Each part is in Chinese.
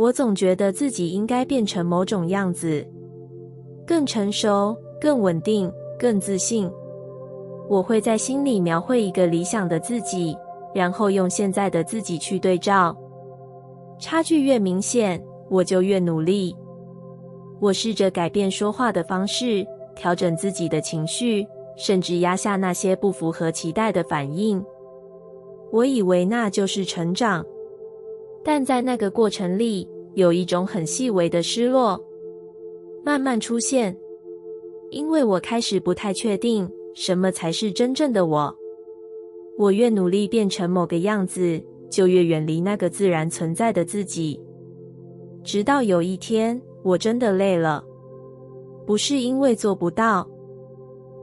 我总觉得自己应该变成某种样子，更成熟、更稳定、更自信。我会在心里描绘一个理想的自己，然后用现在的自己去对照。差距越明显，我就越努力。我试着改变说话的方式，调整自己的情绪，甚至压下那些不符合期待的反应。我以为那就是成长，但在那个过程里，有一种很细微的失落慢慢出现，因为我开始不太确定什么才是真正的我。我越努力变成某个样子，就越远离那个自然存在的自己。直到有一天，我真的累了，不是因为做不到，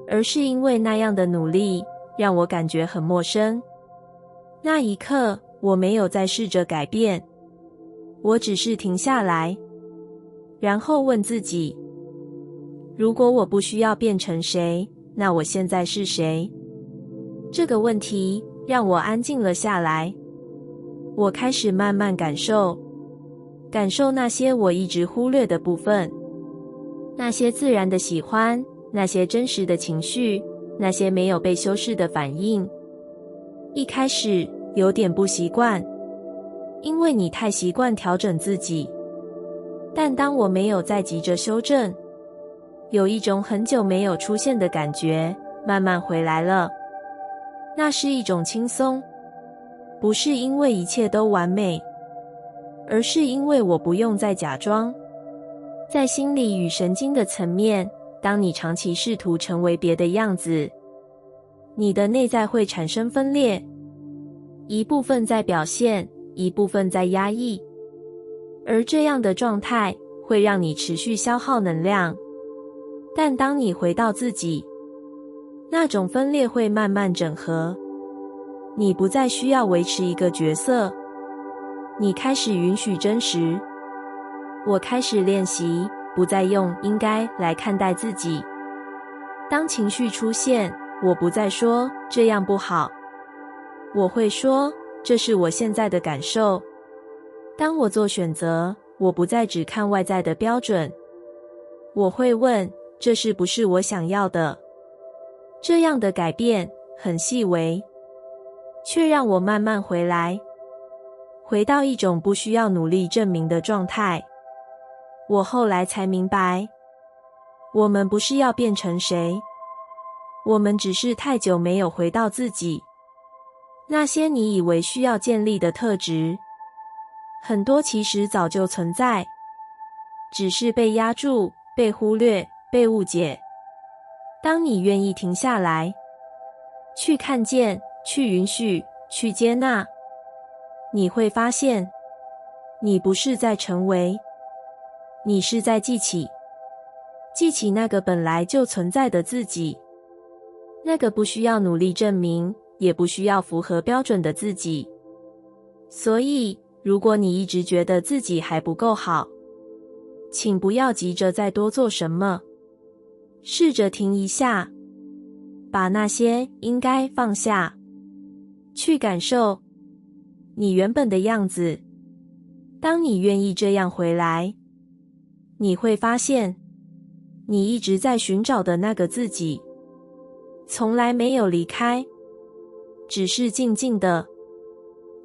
而是因为那样的努力让我感觉很陌生。那一刻，我没有再试着改变，我只是停下来，然后问自己，如果我不需要变成谁，那我现在是谁？这个问题让我安静了下来。我开始慢慢感受那些我一直忽略的部分，那些自然的喜欢，那些真实的情绪，那些没有被修饰的反应。一开始有点不习惯，因为你太习惯调整自己。但当我没有再急着修正，有一种很久没有出现的感觉慢慢回来了。那是一种轻松，不是因为一切都完美，而是因为我不用再假装。在心理与神经的层面，当你长期试图成为别的样子，你的内在会产生分裂，一部分在表现，一部分在压抑，而这样的状态会让你持续消耗能量。但当你回到自己，那种分裂会慢慢整合，你不再需要维持一个角色，你开始允许真实。我开始练习不再用应该来看待自己。当情绪出现，我不再说这样不好，我会说这是我现在的感受。当我做选择，我不再只看外在的标准，我会问这是不是我想要的。这样的改变很细微，却让我慢慢回到一种不需要努力证明的状态。我后来才明白，我们不是要变成谁，我们只是太久没有回到自己。那些你以为需要建立的特质，很多其实早就存在，只是被压住、被忽略、被误解。当你愿意停下来，去看见、去允许、去接纳，你会发现，你不是在成为，你是在记起那个本来就存在的自己，那个不需要努力证明，也不需要符合标准的自己。所以，如果你一直觉得自己还不够好，请不要急着再多做什么，试着停一下，把那些应该放下，去感受你原本的样子。当你愿意这样回来，你会发现，你一直在寻找的那个自己，从来没有离开，只是静静的，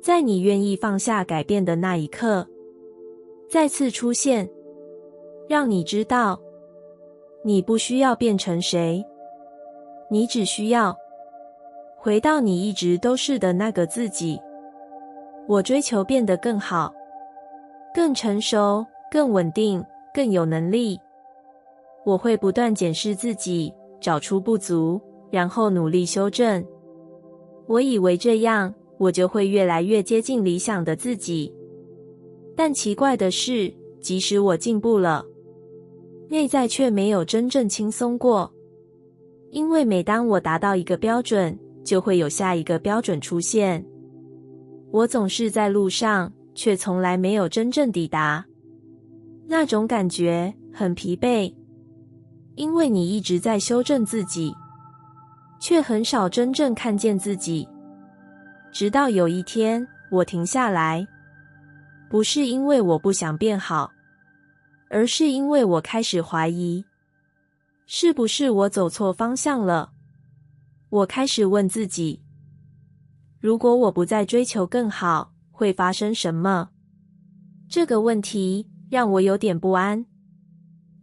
在你愿意放下改变的那一刻，再次出现，让你知道，你不需要变成谁，你只需要回到你一直都是的那个自己。我追求变得更好，更成熟，更稳定，更有能力。我会不断检视自己，找出不足，然后努力修正。我以为这样，我就会越来越接近理想的自己。但奇怪的是，即使我进步了，内在却没有真正轻松过。因为每当我达到一个标准，就会有下一个标准出现。我总是在路上，却从来没有真正抵达。那种感觉很疲惫，因为你一直在修正自己，却很少真正看见自己。直到有一天，我停下来，不是因为我不想变好，而是因为我开始怀疑，是不是我走错方向了？我开始问自己，如果我不再追求更好，会发生什么？这个问题让我有点不安，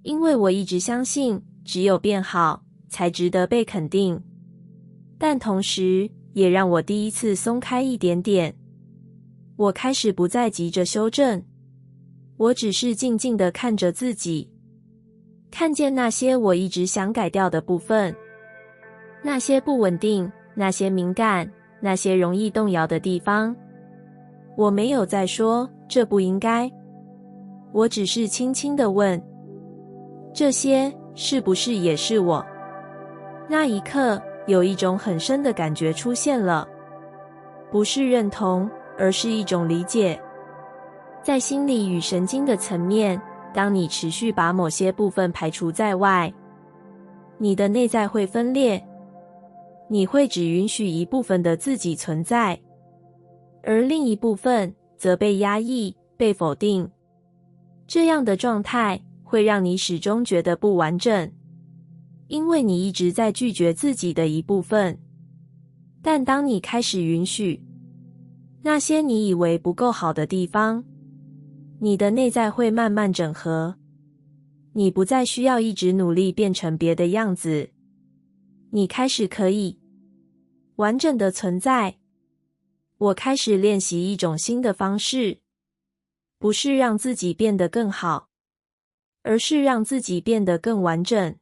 因为我一直相信只有变好才值得被肯定，但同时也让我第一次松开一点点。我开始不再急着修正，我只是静静地看着自己，看见那些我一直想改掉的部分，那些不稳定，那些敏感，那些容易动摇的地方。我没有再说这不应该，我只是轻轻地问，这些是不是也是我？那一刻，有一种很深的感觉出现了，不是认同，而是一种理解。在心理与神经的层面，当你持续把某些部分排除在外，你的内在会分裂，你会只允许一部分的自己存在，而另一部分则被压抑、被否定。这样的状态会让你始终觉得不完整，因为你一直在拒绝自己的一部分。但当你开始允许那些你以为不够好的地方，你的内在会慢慢整合，你不再需要一直努力变成别的样子，你开始可以完整的存在。我开始练习一种新的方式，不是让自己变得更好，而是让自己变得更完整。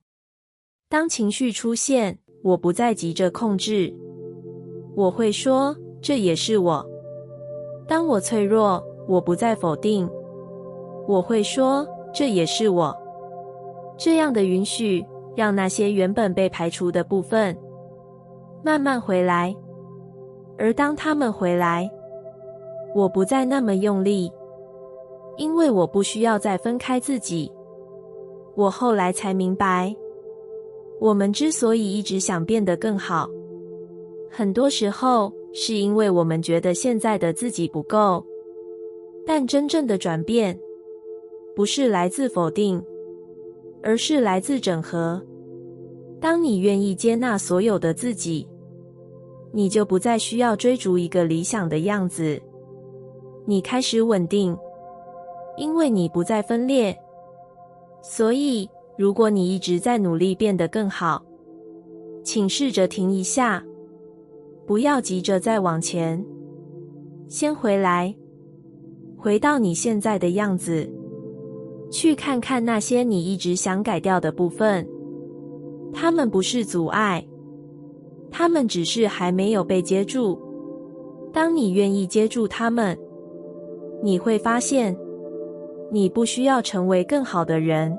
当情绪出现，我不再急着控制，我会说，这也是我。当我脆弱，我不再否定，我会说，这也是我。这样的允许，让那些原本被排除的部分慢慢回来。而当他们回来，我不再那么用力，因为我不需要再分开自己。我后来才明白，我们之所以一直想变得更好，很多时候是因为我们觉得现在的自己不够。但真正的转变，不是来自否定，而是来自整合。当你愿意接纳所有的自己，你就不再需要追逐一个理想的样子。你开始稳定，因为你不再分裂。所以，如果你一直在努力变得更好，请试着停一下，不要急着再往前，先回来，回到你现在的样子，去看看那些你一直想改掉的部分。它们不是阻碍，它们只是还没有被接住。当你愿意接住它们，你会发现，你不需要成为更好的人，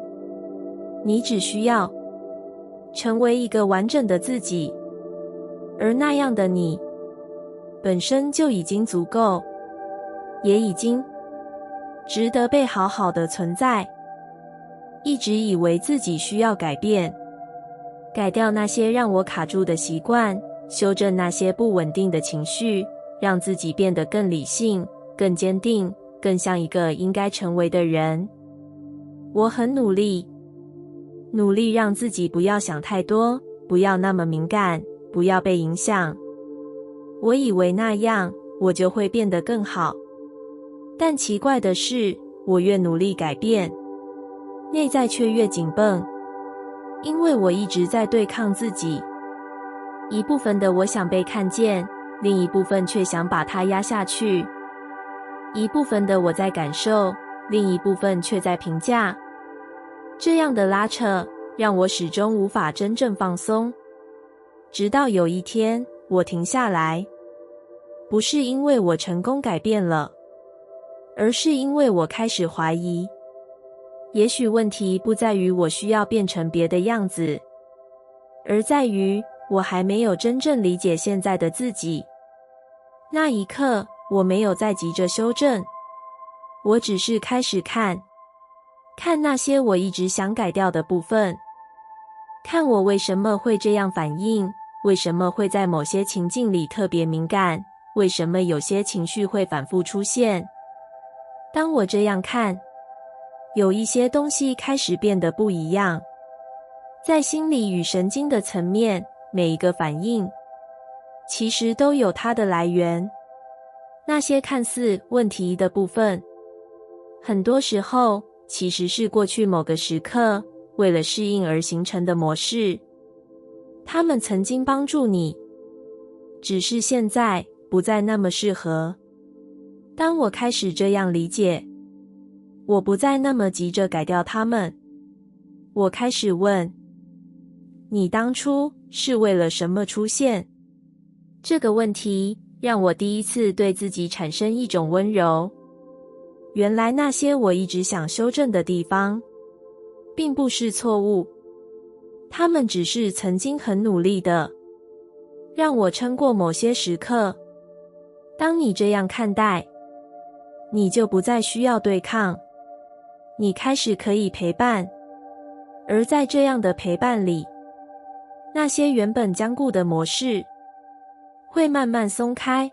你只需要成为一个完整的自己，而那样的你本身就已经足够，也已经值得被好好的存在。一直以为自己需要改变，改掉那些让我卡住的习惯，修正那些不稳定的情绪，让自己变得更理性、更坚定，更像一个应该成为的人。我很努力让自己不要想太多，不要那么敏感，不要被影响。我以为那样我就会变得更好，但奇怪的是，我越努力改变，内在却越紧绷，因为我一直在对抗自己。一部分的我想被看见，另一部分却想把它压下去。一部分的我在感受，另一部分却在评价。这样的拉扯让我始终无法真正放松。直到有一天，我停下来，不是因为我成功改变了，而是因为我开始怀疑。也许问题不在于我需要变成别的样子，而在于我还没有真正理解现在的自己。那一刻，我没有再急着修正，我只是开始看那些我一直想改掉的部分，看我为什么会这样反应，为什么会在某些情境里特别敏感，为什么有些情绪会反复出现。当我这样看，有一些东西开始变得不一样。在心理与神经的层面，每一个反应其实都有它的来源。那些看似问题的部分，很多时候其实是过去某个时刻为了适应而形成的模式。它们曾经帮助你，只是现在不再那么适合。当我开始这样理解，我不再那么急着改掉它们。我开始问，你当初是为了什么出现？这个问题让我第一次对自己产生一种温柔。原来那些我一直想修正的地方，并不是错误，他们只是曾经很努力的让我撑过某些时刻。当你这样看待，你就不再需要对抗，你开始可以陪伴。而在这样的陪伴里，那些原本僵固的模式会慢慢松开，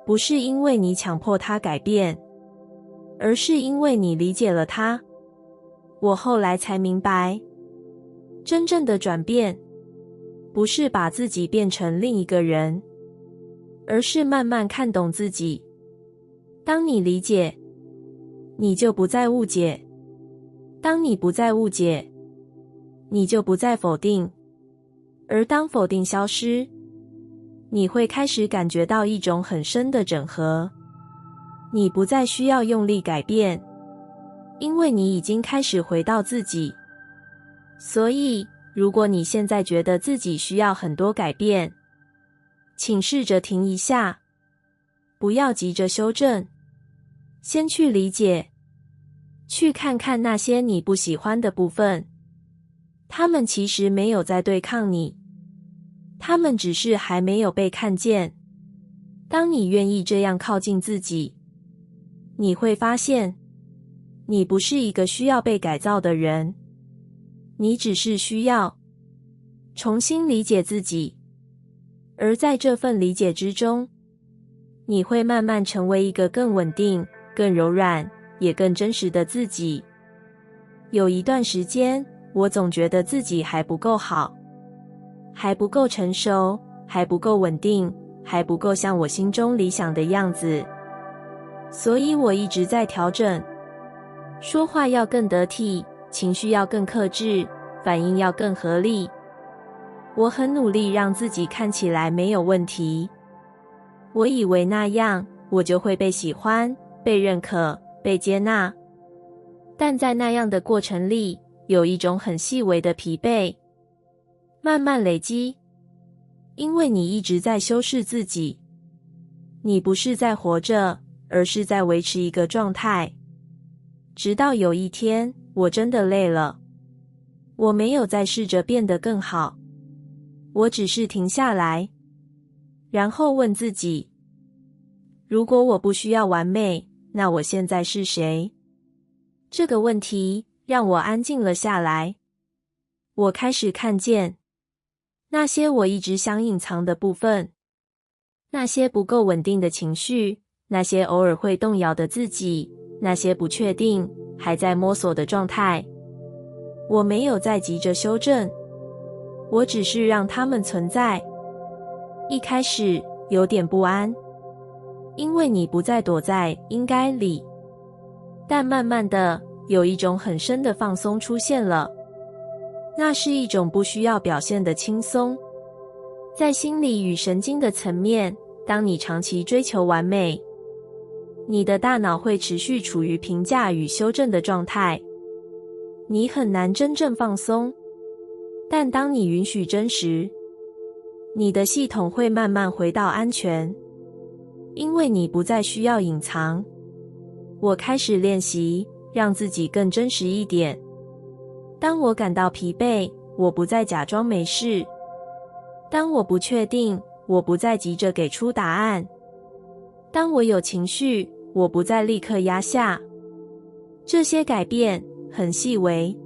不是因为你强迫它改变，而是因为你理解了它。我后来才明白，真正的转变不是把自己变成另一个人，而是慢慢看懂自己。当你理解，你就不再误解；当你不再误解，你就不再否定。而当否定消失，你会开始感觉到一种很深的整合。你不再需要用力改变，因为你已经开始回到自己。所以，如果你现在觉得自己需要很多改变，请试着停一下，不要急着修正，先去理解，去看看那些你不喜欢的部分。他们其实没有在对抗你，他们只是还没有被看见。当你愿意这样靠近自己，你会发现，你不是一个需要被改造的人，你只是需要重新理解自己。而在这份理解之中，你会慢慢成为一个更稳定、更柔软，也更真实的自己。有一段时间，我总觉得自己还不够好，还不够成熟，还不够稳定，还不够像我心中理想的样子。所以我一直在调整，说话要更得体，情绪要更克制，反应要更合理。我很努力让自己看起来没有问题。我以为那样，我就会被喜欢、被认可、被接纳。但在那样的过程里，有一种很细微的疲惫，慢慢累积。因为你一直在修饰自己，你不是在活着，而是在维持一个状态。直到有一天，我真的累了。我没有再试着变得更好，我只是停下来，然后问自己，如果我不需要完美，那我现在是谁？这个问题让我安静了下来。我开始看见那些我一直想隐藏的部分，那些不够稳定的情绪，那些偶尔会动摇的自己，那些不确定，还在摸索的状态。我没有再急着修正，我只是让它们存在。一开始有点不安，因为你不再躲在应该里，但慢慢的有一种很深的放松出现了。那是一种不需要表现的轻松。在心理与神经的层面，当你长期追求完美，你的大脑会持续处于评价与修正的状态，你很难真正放松。但当你允许真实，你的系统会慢慢回到安全，因为你不再需要隐藏。我开始练习让自己更真实一点。当我感到疲惫，我不再假装没事。当我不确定，我不再急着给出答案。当我有情绪，我不再立刻压下。这些改变很细微，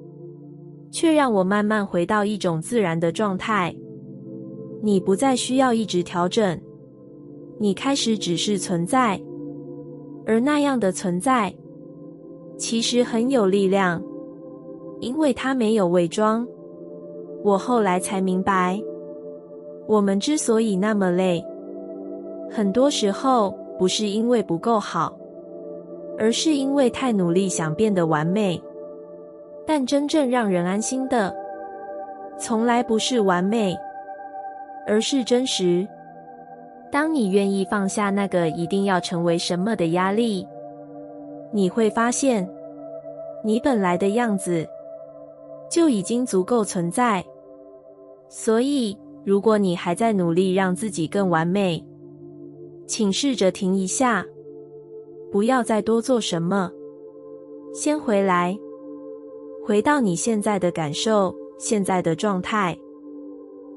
却让我慢慢回到一种自然的状态。你不再需要一直调整，你开始只是存在。而那样的存在，其实很有力量，因为它没有伪装。我后来才明白，我们之所以那么累，很多时候不是因为不够好，而是因为太努力想变得完美。但真正让人安心的，从来不是完美，而是真实。当你愿意放下那个一定要成为什么的压力，你会发现，你本来的样子就已经足够存在。所以，如果你还在努力让自己更完美，请试着停一下，不要再多做什么，先回来，回到你现在的感受，现在的状态，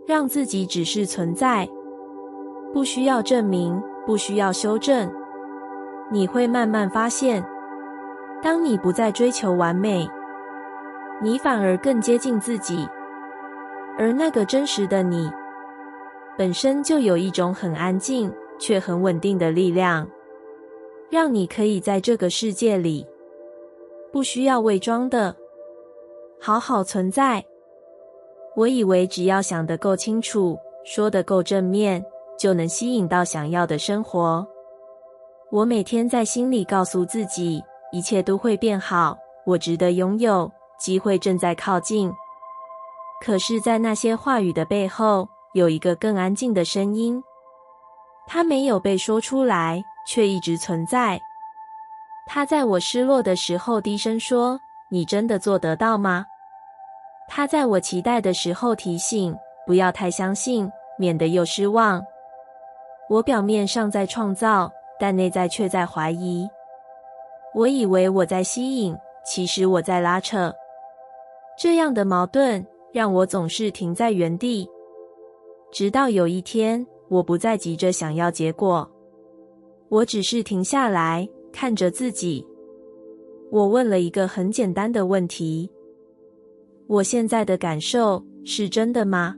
让自己只是存在，不需要证明，不需要修正。你会慢慢发现，当你不再追求完美，你反而更接近自己，而那个真实的你，本身就有一种很安静却很稳定的力量，让你可以在这个世界里，不需要伪装的，好好存在。我以为只要想得够清楚，说得够正面，就能吸引到想要的生活。我每天在心里告诉自己，一切都会变好，我值得拥有，机会正在靠近。可是在那些话语的背后，有一个更安静的声音，它没有被说出来，却一直存在。它在我失落的时候低声说，你真的做得到吗？它在我期待的时候提醒，不要太相信，免得又失望。我表面上在创造，但内在却在怀疑。我以为我在吸引，其实我在拉扯。这样的矛盾让我总是停在原地，直到有一天，我不再急着想要结果，我只是停下来，看着自己。我问了一个很简单的问题：我现在的感受是真的吗？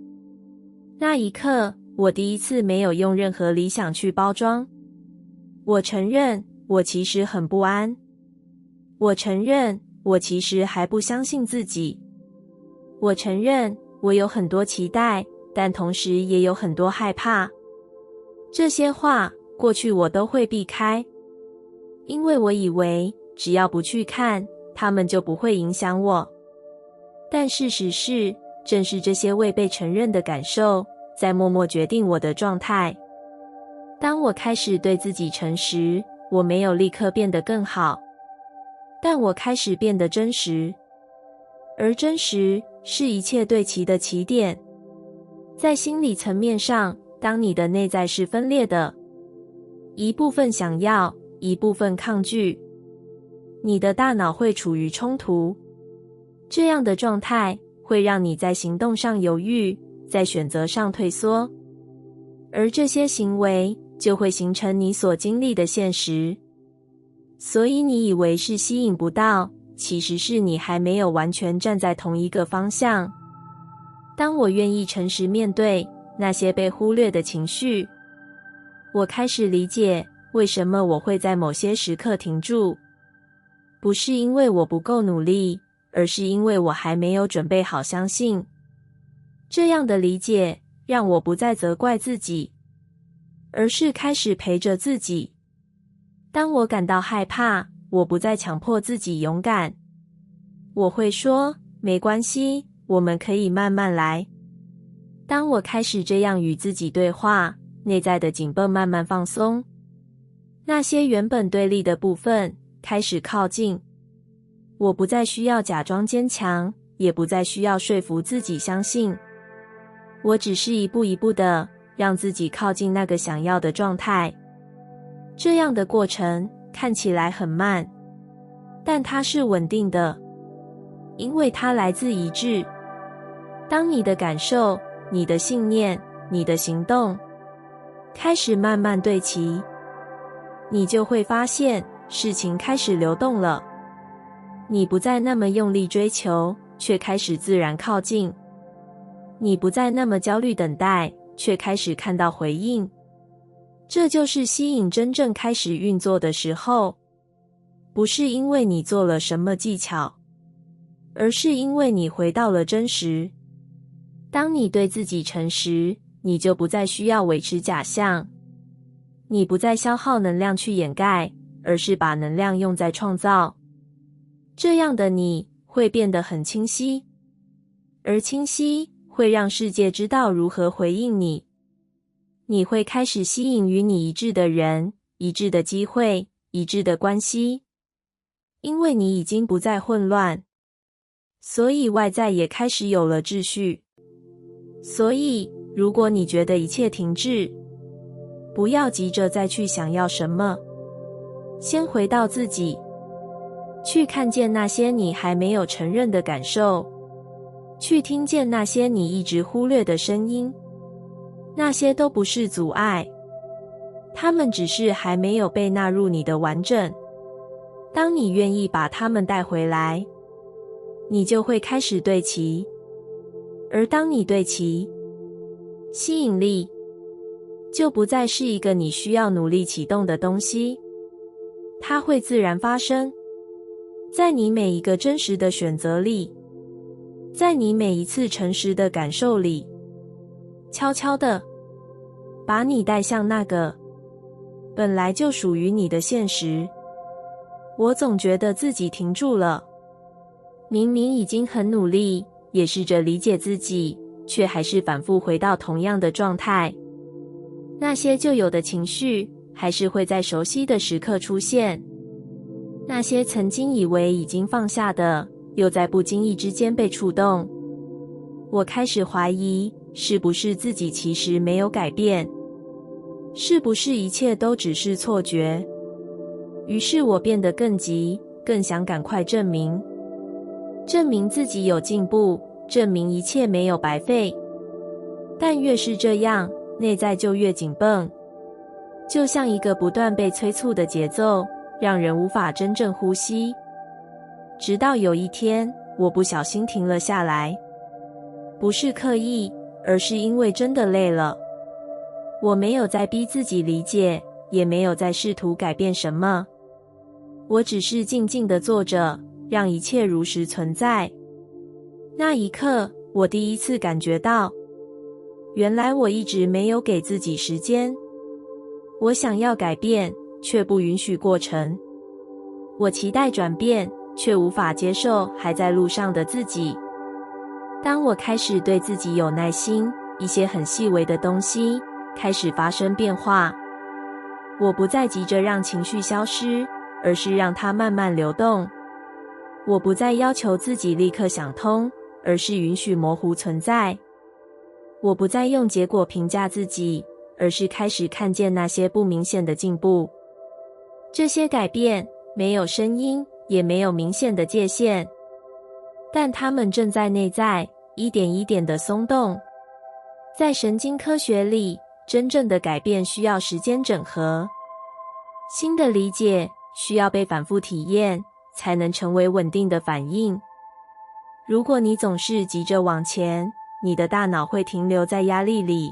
那一刻，我第一次没有用任何理想去包装。我承认，我其实很不安。我承认，我其实还不相信自己。我承认，我有很多期待，但同时也有很多害怕。这些话，过去我都会避开，因为我以为只要不去看，它们就不会影响我。但事实是，正是这些未被承认的感受，在默默决定我的状态。当我开始对自己诚实，我没有立刻变得更好，但我开始变得真实。而真实是一切对齐的起点。在心理层面上，当你的内在是分裂的，一部分想要，一部分抗拒，你的大脑会处于冲突。这样的状态会让你在行动上犹豫，在选择上退缩，而这些行为就会形成你所经历的现实。所以你以为是吸引不到，其实是你还没有完全站在同一个方向。当我愿意诚实面对那些被忽略的情绪，我开始理解为什么我会在某些时刻停住。不是因为我不够努力，而是因为我还没有准备好相信。这样的理解让我不再责怪自己，而是开始陪着自己。当我感到害怕，我不再强迫自己勇敢。我会说，没关系，我们可以慢慢来。当我开始这样与自己对话，内在的紧绷慢慢放松，那些原本对立的部分开始靠近。我不再需要假装坚强，也不再需要说服自己相信。我只是一步一步的让自己靠近那个想要的状态。这样的过程看起来很慢，但它是稳定的，因为它来自一致。当你的感受、你的信念、你的行动开始慢慢对齐，你就会发现事情开始流动了。你不再那么用力追求，却开始自然靠近。你不再那么焦虑等待，却开始看到回应。这就是吸引真正开始运作的时候。不是因为你做了什么技巧，而是因为你回到了真实。当你对自己诚实，你就不再需要维持假象，你不再消耗能量去掩盖，而是把能量用在创造。这样的你会变得很清晰，而清晰会让世界知道如何回应你。你会开始吸引与你一致的人、一致的机会、一致的关系，因为你已经不再混乱，所以外在也开始有了秩序。所以，如果你觉得一切停滞，不要急着再去想要什么，先回到自己，去看见那些你还没有承认的感受，去听见那些你一直忽略的声音。那些都不是阻碍，它们只是还没有被纳入你的完整。当你愿意把它们带回来，你就会开始对齐。而当你对齐，吸引力就不再是一个你需要努力启动的东西，它会自然发生。在你每一个真实的选择里，在你每一次诚实的感受里，悄悄地把你带向那个本来就属于你的现实。我总觉得自己停住了，明明已经很努力，也试着理解自己，却还是反复回到同样的状态。那些旧有的情绪还是会在熟悉的时刻出现，那些曾经以为已经放下的，又在不经意之间被触动。我开始怀疑，是不是自己其实没有改变？是不是一切都只是错觉？于是我变得更急，更想赶快证明自己有进步，证明一切没有白费。但越是这样，内在就越紧绷，就像一个不断被催促的节奏，让人无法真正呼吸。直到有一天，我不小心停了下来，不是刻意，而是因为真的累了。我没有在逼自己理解，也没有在试图改变什么，我只是静静地坐着，让一切如实存在。那一刻，我第一次感觉到，原来我一直没有给自己时间。我想要改变，却不允许过程。我期待转变，却无法接受还在路上的自己。当我开始对自己有耐心，一些很细微的东西开始发生变化。我不再急着让情绪消失，而是让它慢慢流动。我不再要求自己立刻想通，而是允许模糊存在。我不再用结果评价自己，而是开始看见那些不明显的进步。这些改变没有声音，也没有明显的界限，但它们正在内在一点一点地松动。在神经科学里，真正的改变需要时间整合，新的理解需要被反复体验，才能成为稳定的反应。如果你总是急着往前，你的大脑会停留在压力里，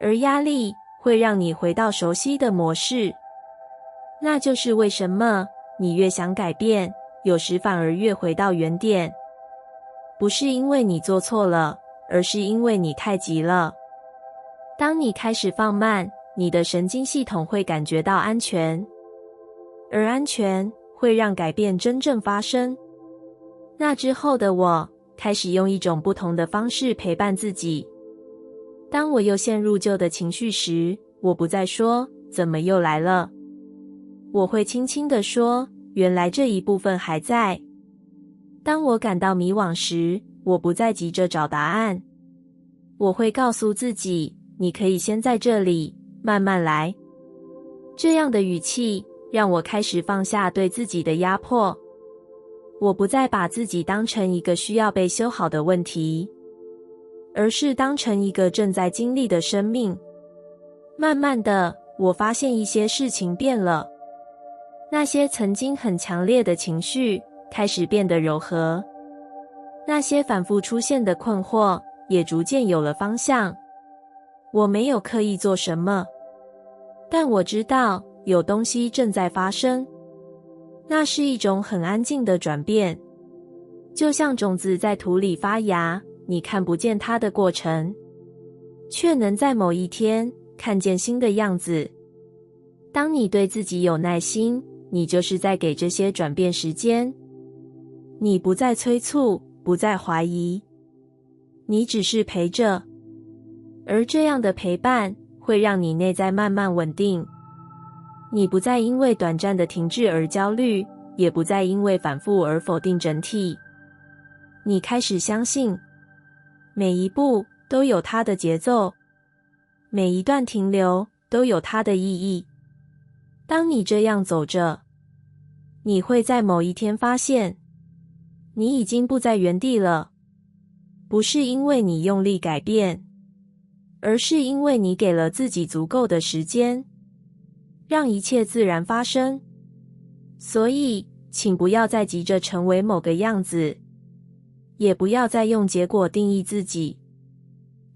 而压力会让你回到熟悉的模式。那就是为什么你越想改变，有时反而越回到原点。不是因为你做错了，而是因为你太急了。当你开始放慢，你的神经系统会感觉到安全，而安全会让改变真正发生。那之后的我，开始用一种不同的方式陪伴自己。当我又陷入旧的情绪时，我不再说怎么又来了，我会轻轻地说，原来这一部分还在。当我感到迷惘时，我不再急着找答案，我会告诉自己，你可以先在这里慢慢来。这样的语气让我开始放下对自己的压迫。我不再把自己当成一个需要被修好的问题，而是当成一个正在经历的生命。慢慢的，我发现一些事情变了，那些曾经很强烈的情绪开始变得柔和，那些反复出现的困惑也逐渐有了方向。我没有刻意做什么，但我知道有东西正在发生。那是一种很安静的转变，就像种子在土里发芽，你看不见它的过程，却能在某一天看见新的样子。当你对自己有耐心，你就是在给这些转变时间。你不再催促，不再怀疑，你只是陪着。而这样的陪伴会让你内在慢慢稳定。你不再因为短暂的停滞而焦虑，也不再因为反复而否定整体。你开始相信，每一步都有它的节奏，每一段停留都有它的意义。当你这样走着，你会在某一天发现，你已经不在原地了，不是因为你用力改变，而是因为你给了自己足够的时间，让一切自然发生。所以，请不要再急着成为某个样子，也不要再用结果定义自己。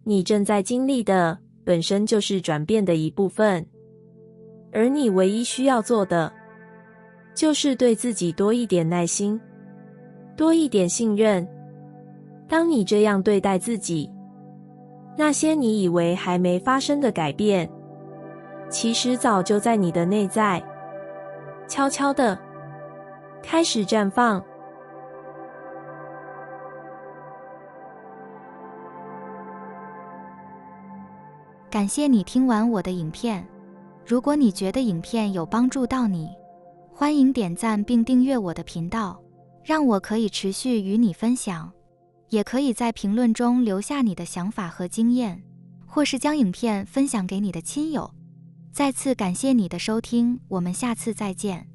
你正在经历的本身就是转变的一部分，而你唯一需要做的，就是对自己多一点耐心，多一点信任。当你这样对待自己，那些你以为还没发生的改变，其实早就在你的内在，悄悄地开始绽放。感谢你听完我的影片。如果你觉得影片有帮助到你，欢迎点赞并订阅我的频道，让我可以持续与你分享。也可以在评论中留下你的想法和经验，或是将影片分享给你的亲友。再次感谢你的收听，我们下次再见。